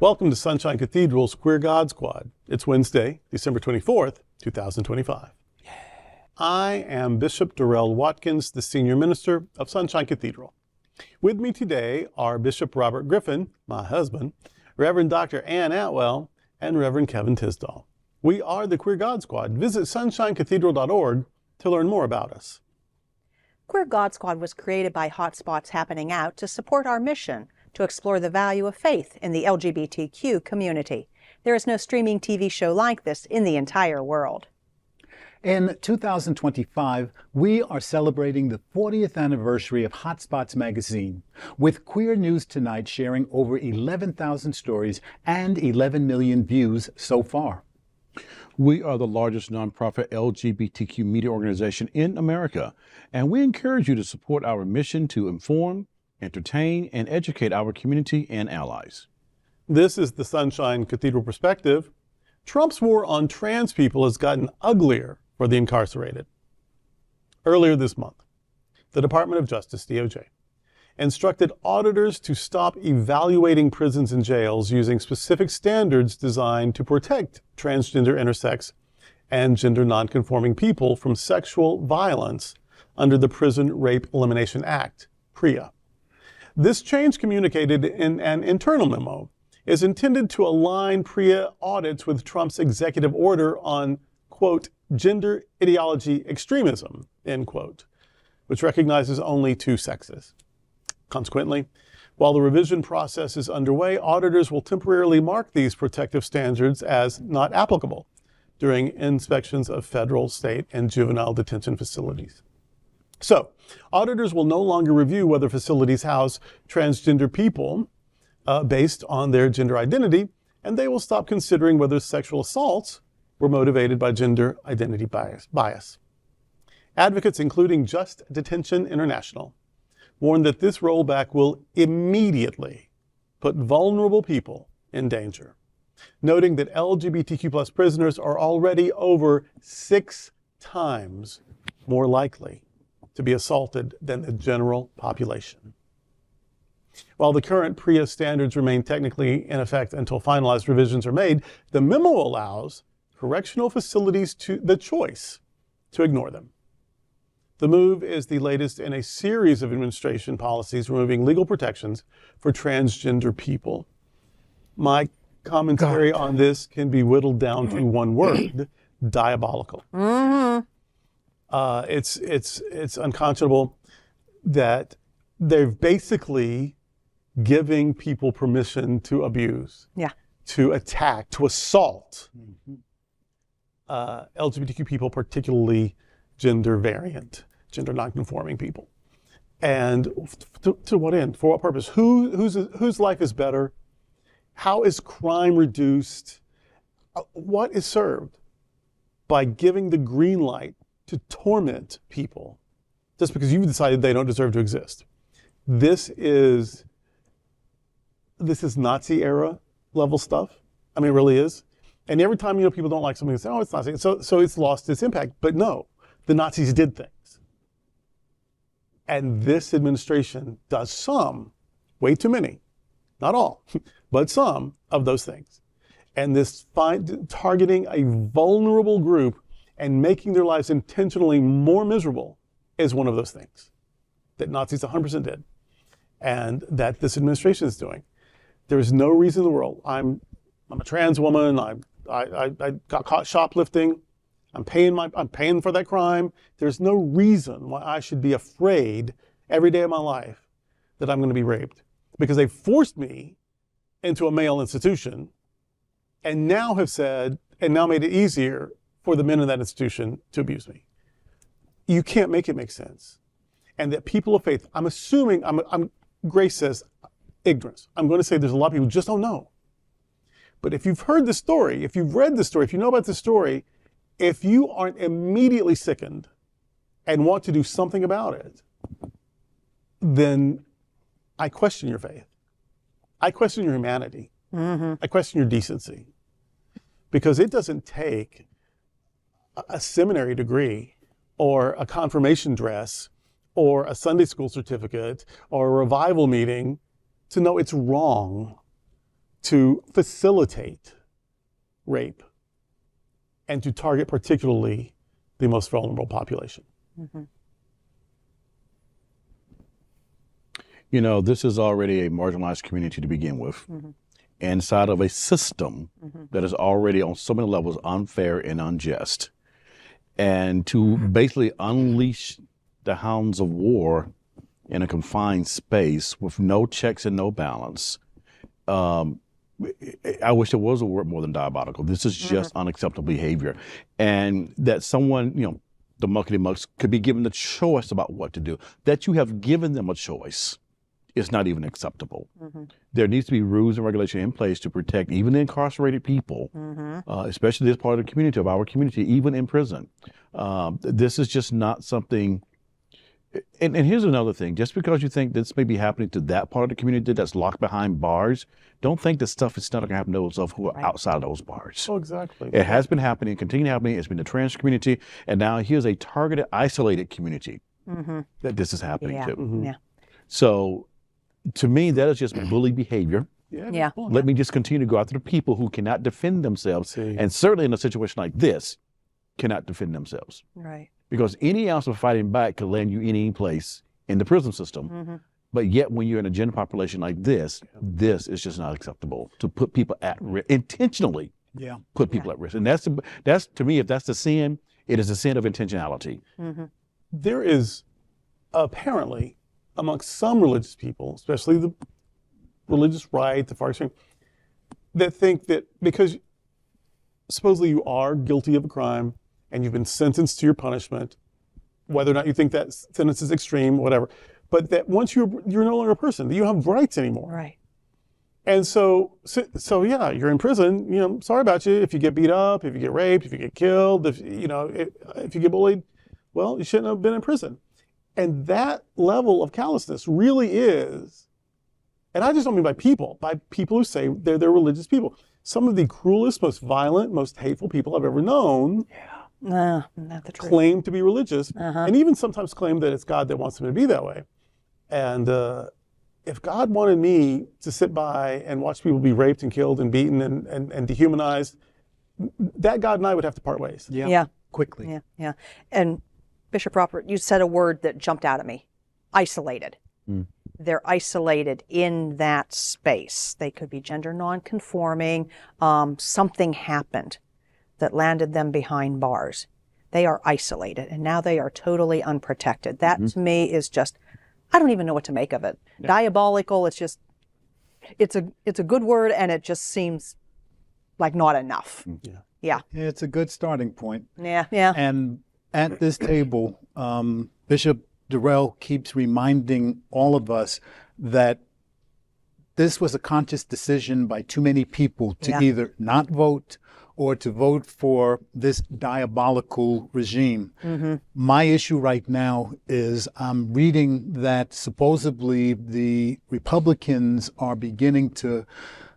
Welcome to Sunshine Cathedral's Queer God Squad. It's Wednesday, December 24th, 2025. I am Bishop Darrell Watkins, the Senior Minister of Sunshine Cathedral. With me today are Bishop Robert Griffin, my husband, Reverend Dr. Ann Atwell, and Reverend Kevin Tisdall. We are the Queer God Squad. Visit sunshinecathedral.org to learn more about us. Queer God Squad was created by Hotspots Happening Out to support our mission to explore the value of faith in the LGBTQ community. There is no streaming TV show like this in the entire world. In 2025, we are celebrating the 40th anniversary of Hotspots magazine, with Queer News Tonight sharing over 11,000 stories and 11 million views so far. We are the largest nonprofit LGBTQ media organization in America, and we encourage you to support our mission to inform, entertain, and educate our community and allies. This is the Sunshine Cathedral perspective. Trump's war on trans people has gotten uglier for the incarcerated. Earlier this month, the Department of Justice, DOJ, instructed auditors to stop evaluating prisons and jails using specific standards designed to protect transgender, intersex, and gender-nonconforming people from sexual violence under the Prison Rape Elimination Act, PREA. This change, communicated in an internal memo, is intended to align PREA audits with Trump's executive order on, quote, gender ideology extremism, end quote, which recognizes only two sexes. Consequently, while the revision process is underway, auditors will temporarily mark these protective standards as not applicable during inspections of federal, state, and juvenile detention facilities. So, auditors will no longer review whether facilities house transgender people based on their gender identity, and they will stop considering whether sexual assaults were motivated by gender identity bias. Advocates, including Just Detention International, warn that this rollback will immediately put vulnerable people in danger, noting that LGBTQ+ prisoners are already over 6 times more likely to be assaulted than the general population. While the current PREA standards remain technically in effect until finalized revisions are made, the memo allows correctional facilities the choice to ignore them. The move is the latest in a series of administration policies removing legal protections for transgender people. My commentary on this can be whittled down to one word: diabolical. It's unconscionable that they're basically giving people permission to abuse, to attack, to assault LGBTQ people, particularly gender variant, gender nonconforming people. And to what end? For what purpose? Whose life is better? How is crime reduced? What is served by giving the green light to torment people just because you've decided they don't deserve to exist? This is Nazi era level stuff. I mean, it really is. And every time, people don't like something, they say, oh, it's Nazi. So it's lost its impact. But no, the Nazis did things. And this administration does some, way too many, not all, but some of those things. And this targeting a vulnerable group and making their lives intentionally more miserable is one of those things that Nazis 100% did, and that this administration is doing. There is no reason in the world. I'm a trans woman. I got caught shoplifting. I'm paying for that crime. There's no reason why I should be afraid every day of my life that I'm going to be raped, because they forced me into a male institution and now made it easier for the men in that institution to abuse me. You can't make it make sense. And that people of faith, I'm assuming, Grace says ignorance. I'm going to say there's a lot of people who just don't know. But if you've heard the story, if you've read the story, if you know about the story, if you aren't immediately sickened and want to do something about it, then I question your faith. I question your humanity. I question your decency. Because it doesn't take a seminary degree or a confirmation dress or a Sunday school certificate or a revival meeting to know it's wrong to facilitate rape and to target particularly the most vulnerable population. Mm-hmm. You know, this is already a marginalized community to begin with, Mm-hmm. inside of a system Mm-hmm. that is already on so many levels unfair and unjust. And to basically unleash the hounds of war in a confined space with no checks and no balance, I wish there was a word more than diabolical. This is just unacceptable behavior. And that someone, you know, the muckety-mucks could be given the choice about what to do. That you have given them a choice is not even acceptable. Mm-hmm. There needs to be rules and regulations in place to protect even the incarcerated people, especially this part of the community, of our community, even in prison. This is just not something. And here's another thing. Just because you think this may be happening to that part of the community that's locked behind bars, don't think that stuff is not going to happen to those of who are outside of those bars. Oh, exactly. It has been happening, continue happening. It's been the trans community, and now here's a targeted, isolated community that this is happening Yeah. to. Yeah. So, to me, that is just bully behavior. Yeah. Let me just continue to go after the people who cannot defend themselves, and certainly in a situation like this, cannot defend themselves. Right. Because any ounce of fighting back could land you any place in the prison system. But yet, when you're in a gender population like this, this is just not acceptable to put people at risk, intentionally put people at risk. And that's to me, if that's the sin, it is a sin of intentionality. There is apparently amongst some religious people, especially the religious right, the far extreme, that think that because supposedly you are guilty of a crime and you've been sentenced to your punishment, whether or not you think that sentence is extreme, whatever, but that once you're no longer a person, that you don't have rights anymore. Right. And so yeah, you're in prison. You know, sorry about you if you get beat up, if you get raped, if you get killed, if you get bullied. Well, you shouldn't have been in prison. And that level of callousness really is, and I just don't mean by people who say they're religious people. Some of the cruelest, most violent, most hateful people I've ever known. Not the truth. Claim to be religious, and even sometimes claim that it's God that wants them to be that way. And if God wanted me to sit by and watch people be raped and killed and beaten and dehumanized, that God and I would have to part ways. Yeah. Quickly. Yeah. Yeah. And Bishop Robert, you said a word that jumped out at me: isolated. They're isolated in that space. They could be gender nonconforming. Something happened that landed them behind bars. They are isolated, and now they are totally unprotected. That to me is just, I don't even know what to make of it. Diabolical. It's just, it's a good word, and it just seems like not enough. Yeah. It's a good starting point. Yeah. And at this table, Bishop Durrell keeps reminding all of us that this was a conscious decision by too many people to either not vote or to vote for this diabolical regime. My issue right now is I'm reading that supposedly the Republicans are beginning to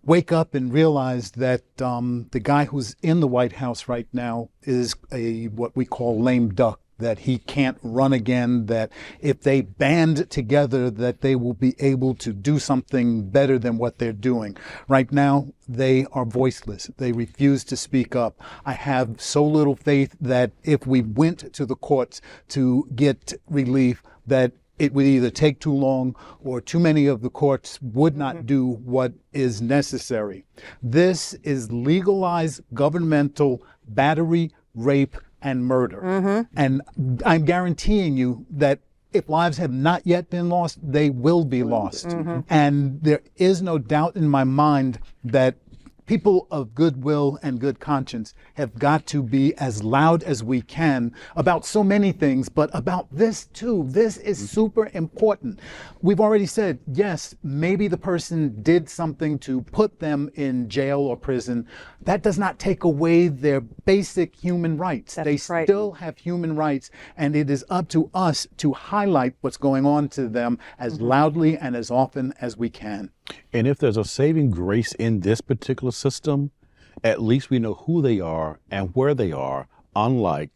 wake up and realize that the guy who's in the White House right now is what we call lame duck, that he can't run again, that if they band together, that they will be able to do something better than what they're doing. Right now, they are voiceless. They refuse to speak up. I have so little faith that if we went to the courts to get relief, that it would either take too long or too many of the courts would not do what is necessary. This is legalized governmental battery, rape, and murder. And I'm guaranteeing you that if lives have not yet been lost, they will be lost. And there is no doubt in my mind that people of goodwill and good conscience have got to be as loud as we can about so many things, but about this too. This is super important. We've already said, yes, maybe the person did something to put them in jail or prison. That does not take away their basic human rights. They still have human rights, and it is up to us to highlight what's going on to them as loudly and as often as we can. And if there's a saving grace in this particular system, at least we know who they are and where they are, unlike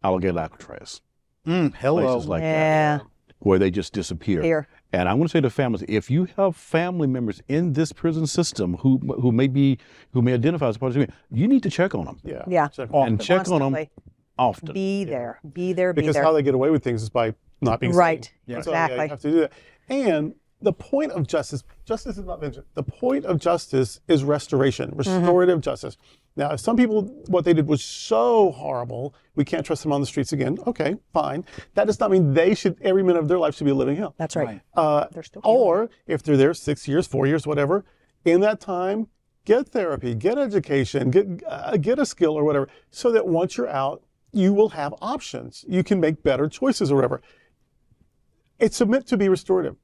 Alligator Alcatraz. Hello. Places like that. where they just disappear. Here. And I want to say to families, if you have family members in this prison system who may identify as part of the community, you need to check on them. Yeah. Check on And them. check on them Constantly. often. Be there. Be there. Be Because there. how they get away with things is by not being Right. seen. So, Exactly. you have to do that. And the point of justice is not vengeance. The point of justice is restoration, restorative justice. Now, if some people, what they did was so horrible, we can't trust them on the streets again. Okay, fine. That does not mean every minute of their life should be a living hell. That's right. They're still Or if they're there 6 years, 4 years, whatever, in that time, get therapy, get education, get a skill or whatever, so that once you're out, you will have options. You can make better choices or whatever. It's meant to be restorative.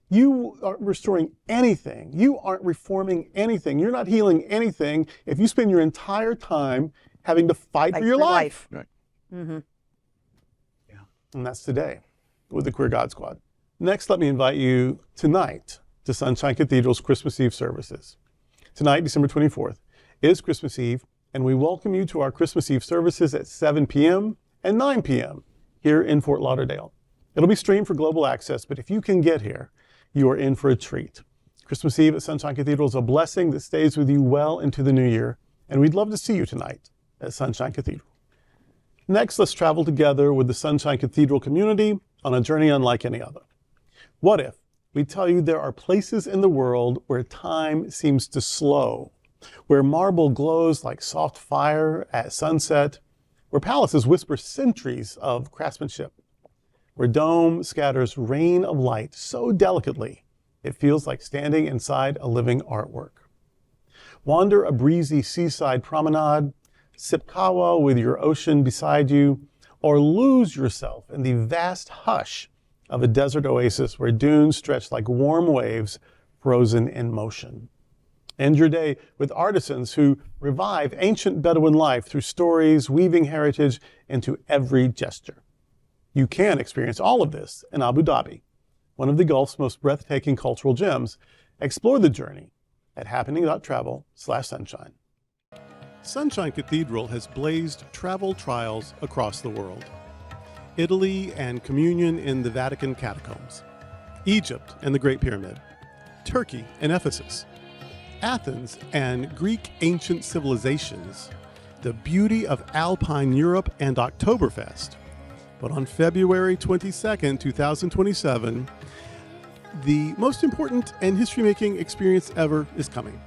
You aren't restoring anything. You aren't reforming anything. You're not healing anything if you spend your entire time having to fight for your life. Right. And that's today with the Queer God Squad. Next, let me invite you tonight to Sunshine Cathedral's Christmas Eve services. Tonight, December 24th, is Christmas Eve, and we welcome you to our Christmas Eve services at 7 p.m. and 9 p.m. here in Fort Lauderdale. It'll be streamed for global access, but if you can get here, you are in for a treat. Christmas Eve at Sunshine Cathedral is a blessing that stays with you well into the new year, and we'd love to see you tonight at Sunshine Cathedral. Next, let's travel together with the Sunshine Cathedral community on a journey unlike any other. What if we tell you there are places in the world where time seems to slow, where marble glows like soft fire at sunset, where palaces whisper centuries of craftsmanship, where dome scatters rain of light so delicately it feels like standing inside a living artwork. Wander a breezy seaside promenade, sip kawa with your ocean beside you, or lose yourself in the vast hush of a desert oasis where dunes stretch like warm waves frozen in motion. End your day with artisans who revive ancient Bedouin life through stories, weaving heritage into every gesture. You can experience all of this in Abu Dhabi, one of the Gulf's most breathtaking cultural gems. Explore the journey at happening.travel/sunshine. Sunshine Cathedral has blazed travel trials across the world. Italy and communion in the Vatican catacombs, Egypt and the Great Pyramid, Turkey and Ephesus, Athens and Greek ancient civilizations, the beauty of Alpine Europe and Oktoberfest. But on February 22nd, 2027, the most important and history-making experience ever is coming.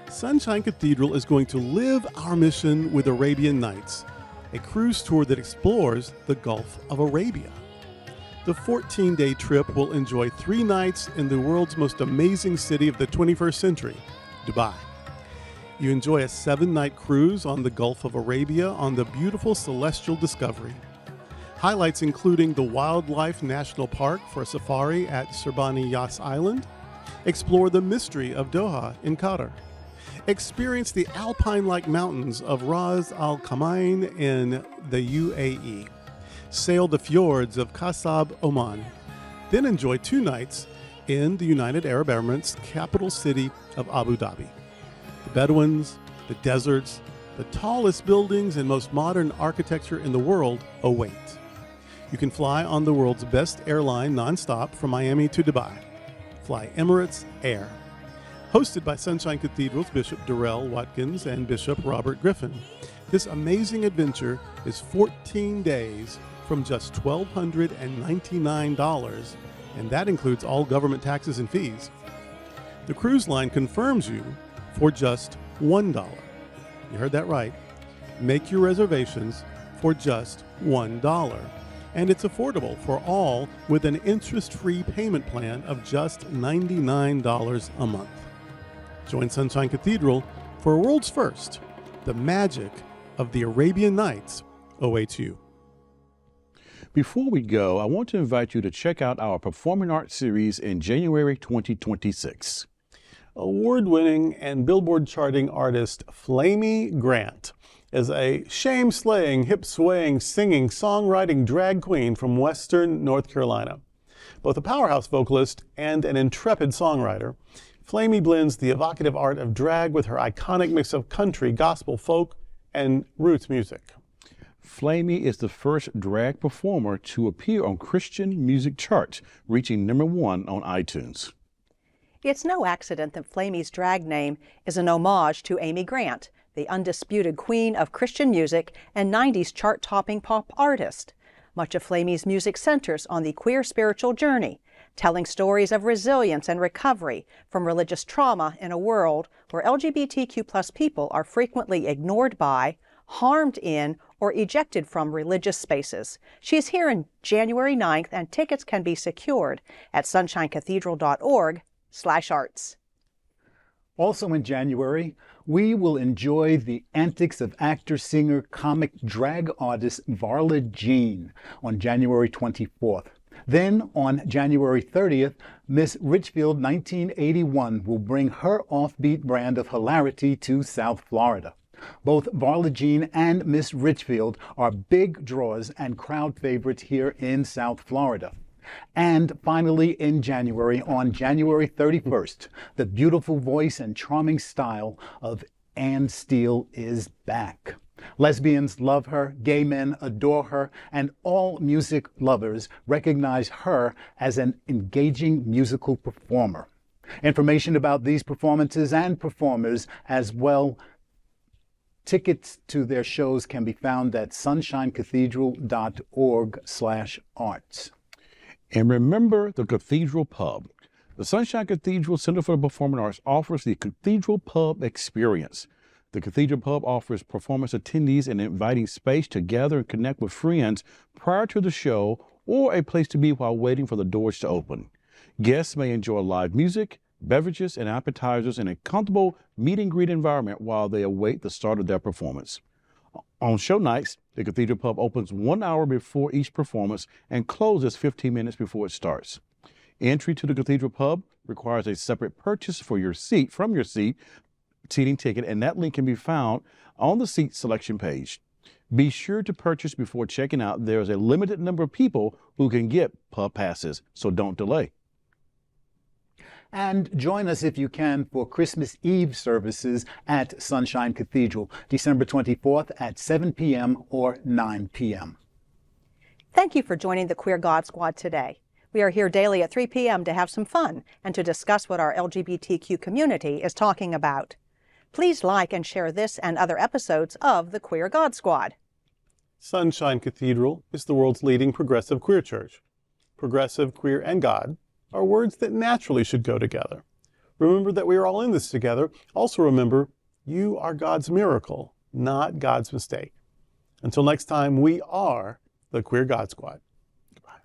Sunshine Cathedral is going to live our mission with Arabian Nights, a cruise tour that explores the Gulf of Arabia. The 14-day trip will enjoy 3 nights in the world's most amazing city of the 21st century, Dubai. You enjoy a 7-night cruise on the Gulf of Arabia on the beautiful Celestial Discovery. Highlights including the Wildlife National Park for a safari at Sirbani Yas Island, explore the mystery of Doha in Qatar, experience the alpine-like mountains of Ras Al Khaimah in the UAE, sail the fjords of Kasab, Oman, then enjoy 2 nights in the United Arab Emirates' capital city of Abu Dhabi. The Bedouins, the deserts, the tallest buildings and most modern architecture in the world await. You can fly on the world's best airline nonstop from Miami to Dubai. Fly Emirates Air. Hosted by Sunshine Cathedral's Bishop Darrell Watkins and Bishop Robert Griffin, this amazing adventure is 14 days from just $1,299, and that includes all government taxes and fees. The cruise line confirms you for just $1. You heard that right. Make your reservations for just $1. And it's affordable for all with an interest-free payment plan of just $99 a month. Join Sunshine Cathedral for a world's first. The magic of the Arabian Nights awaits you. Before we go, I want to invite you to check out our performing arts series in January 2026. Award-winning and Billboard charting artist Flamy Grant is a shame-slaying, hip-swaying, singing, songwriting drag queen from Western North Carolina. Both a powerhouse vocalist and an intrepid songwriter, Flamy blends the evocative art of drag with her iconic mix of country, gospel, folk, and roots music. Flamey is the first drag performer to appear on Christian music charts, reaching #1 on iTunes. It's no accident that Flamey's drag name is an homage to Amy Grant, the undisputed queen of Christian music and 90s chart-topping pop artist. Much of Flamey's music centers on the queer spiritual journey, telling stories of resilience and recovery from religious trauma in a world where LGBTQ+ people are frequently ignored by, harmed in, or ejected from religious spaces. She is here on January 9th, and tickets can be secured at sunshinecathedral.org/arts. Also in January, we will enjoy the antics of actor, singer, comic, drag artist Varla Jean on January 24th. Then, on January 30th, Miss Richfield 1981 will bring her offbeat brand of hilarity to South Florida. Both Varla Jean and Miss Richfield are big draws and crowd favorites here in South Florida. And finally, in January, on January 31st, the beautiful voice and charming style of Ann Steele is back. Lesbians love her, gay men adore her, and all music lovers recognize her as an engaging musical performer. Information about these performances and performers, as well tickets to their shows, can be found at sunshinecathedral.org/arts. And remember the Cathedral Pub. The Sunshine Cathedral Center for the Performing Arts offers the Cathedral Pub experience. The Cathedral Pub offers performance attendees an inviting space to gather and connect with friends prior to the show, or a place to be while waiting for the doors to open. Guests may enjoy live music, beverages, and appetizers in a comfortable meet-and-greet environment while they await the start of their performance. On show nights, the Cathedral Pub opens 1 hour before each performance and closes 15 minutes before it starts. Entry to the Cathedral Pub requires a separate purchase from your seating ticket, and that link can be found on the seat selection page. Be sure to purchase before checking out. There's a limited number of people who can get pub passes, so don't delay. And join us if you can for Christmas Eve services at Sunshine Cathedral, December 24th at 7 p.m. or 9 p.m. Thank you for joining the Queer God Squad today. We are here daily at 3 p.m. to have some fun and to discuss what our LGBTQ community is talking about. Please like and share this and other episodes of the Queer God Squad. Sunshine Cathedral is the world's leading progressive queer church. Progressive, queer, and God are words that naturally should go together. Remember that we are all in this together. Also remember, you are God's miracle, not God's mistake. Until next time, we are the Queer God Squad. Goodbye.